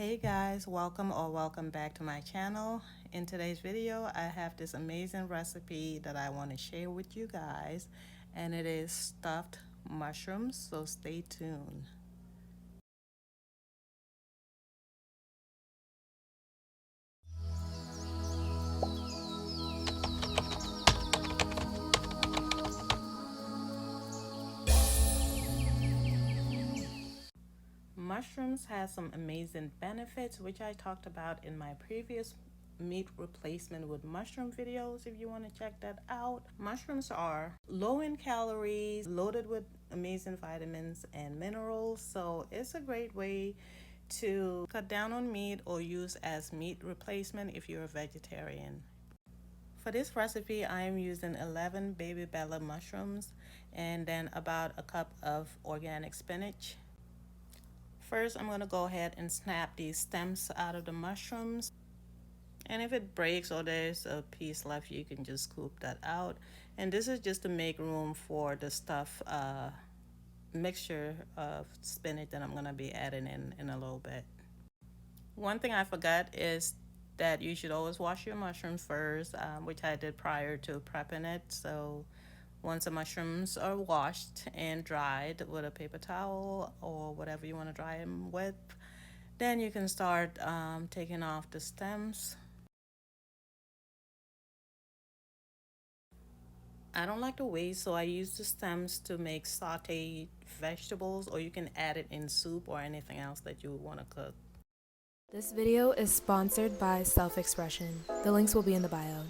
Hey guys, welcome back to my channel. In today's video, I have this amazing recipe that I want to share with you guys, and it is stuffed mushrooms, so stay tuned. Mushrooms has some amazing benefits, which I talked about in my previous meat replacement with mushroom videos if you want to check that out. Mushrooms are low in calories, loaded with amazing vitamins and minerals, so it's a great way to cut down on meat or use as meat replacement if you're a vegetarian. For this recipe, I am using 11 baby bella mushrooms and then about a cup of organic spinach. First, I'm going to go ahead and snap these stems out of the mushrooms. And if it breaks or there's a piece left, you can just scoop that out. And this is just to make room for the stuff mixture of spinach that I'm going to be adding in a little bit. One thing I forgot is that you should always wash your mushrooms first, which I did prior to prepping it. So once the mushrooms are washed and dried with a paper towel or whatever you want to dry them with, then you can start taking off the stems. I don't like to waste, so I use the stems to make sauteed vegetables, or you can add it in soup or anything else that you want to cook. This video is sponsored by Self-Expression. The links will be in the bio.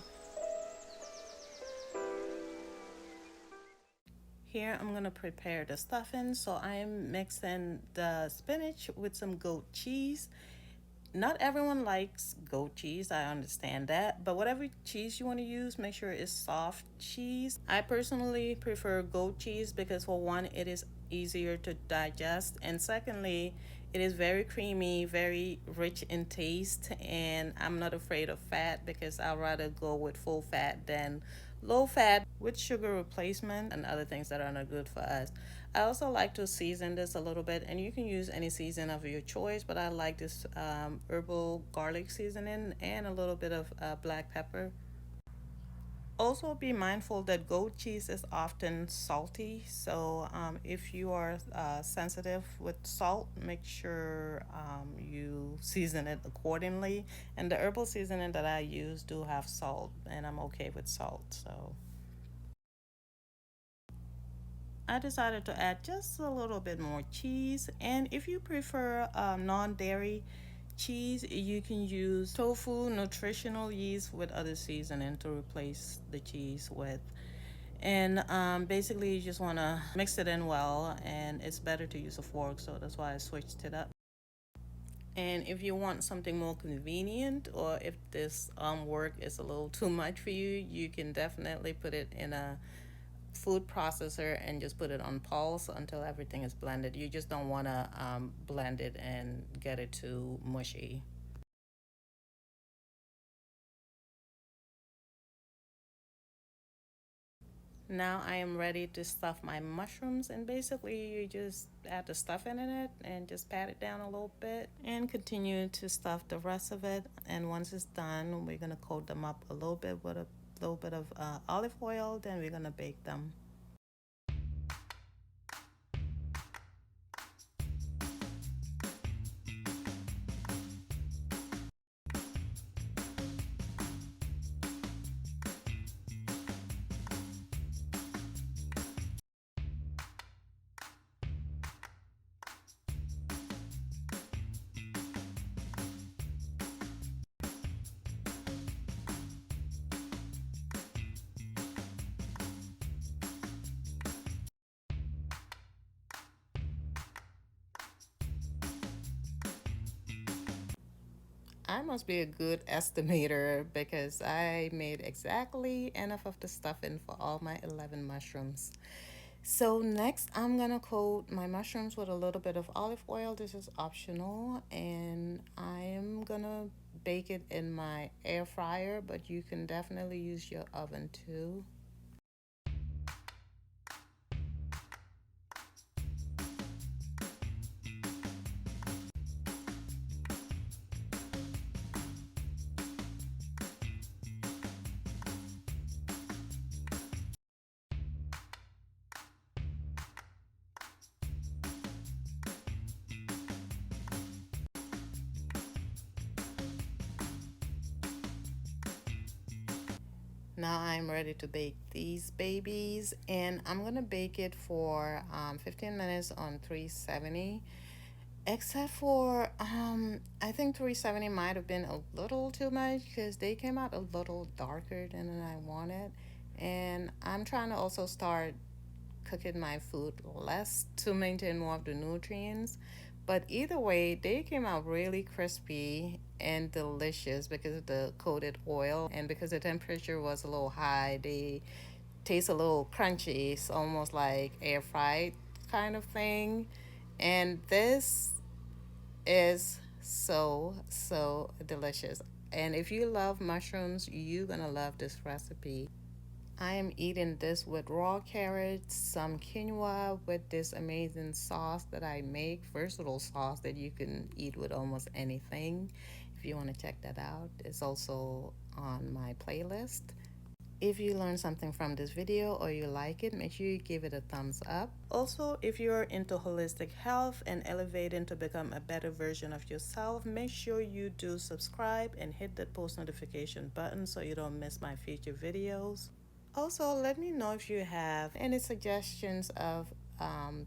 Here I'm going to prepare the stuffing. So I'm mixing the spinach with some goat cheese. Not everyone likes goat cheese, I understand that, but whatever cheese you want to use, make sure it's soft cheese. I personally prefer goat cheese because, for one, it is easier to digest, and secondly, it is very creamy, very rich in taste, and I'm not afraid of fat because I'd rather go with full fat than low fat with sugar replacement and other things that are not good for us. I also like to season this a little bit, and you can use any season of your choice, but I like this herbal garlic seasoning and a little bit of black pepper. Also, be mindful that goat cheese is often salty, so if you are sensitive with salt, make sure you season it accordingly. And the herbal seasoning that I use do have salt, and I'm okay with salt, so I decided to add just a little bit more cheese. And if you prefer non-dairy cheese, you can use tofu nutritional yeast with other seasoning to replace the cheese with. And basically, you just want to mix it in well, and it's better to use a fork, so that's why I switched it up. And if you want something more convenient, or if this work is a little too much for you, you can definitely put it in a food processor and just put it on pulse until everything is blended. You just don't want to blend it and get it too mushy. Now I am ready to stuff my mushrooms, and basically you just add the stuffing in it and just pat it down a little bit and continue to stuff the rest of it. And once it's done, we're going to coat them up a little bit with a little bit of olive oil, then we're going to bake them. I must be a good estimator because I made exactly enough of the stuffing for all my 11 mushrooms. So next I'm gonna coat my mushrooms with a little bit of olive oil. This is optional, and I'm gonna bake it in my air fryer, but you can definitely use your oven too. Now I'm ready to bake these babies, and I'm gonna bake it for 15 minutes on 370. Except for I think 370 might have been a little too much because they came out a little darker than I wanted. And I'm trying to also start cooking my food less to maintain more of the nutrients. But either way, they came out really crispy and delicious because of the coated oil, and because the temperature was a little high, they taste a little crunchy. It's almost like air fried kind of thing. And this is so delicious. And if you love mushrooms, you're gonna love this recipe. I am eating this with raw carrots, some quinoa, with this amazing sauce that I make, versatile sauce that you can eat with almost anything. If you want to check that out, it's also on my playlist. If you learned something from this video or you like it, make sure you give it a thumbs up. Also, if you're into holistic health and elevating to become a better version of yourself, make sure you do subscribe and hit that post notification button so you don't miss my future videos. Also, let me know if you have any suggestions of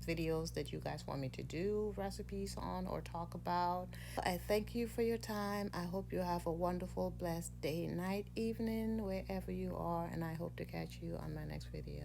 videos that you guys want me to do recipes on or talk about. I thank you for your time. I hope you have a wonderful, blessed day, night, evening, wherever you are, and I hope to catch you on my next video.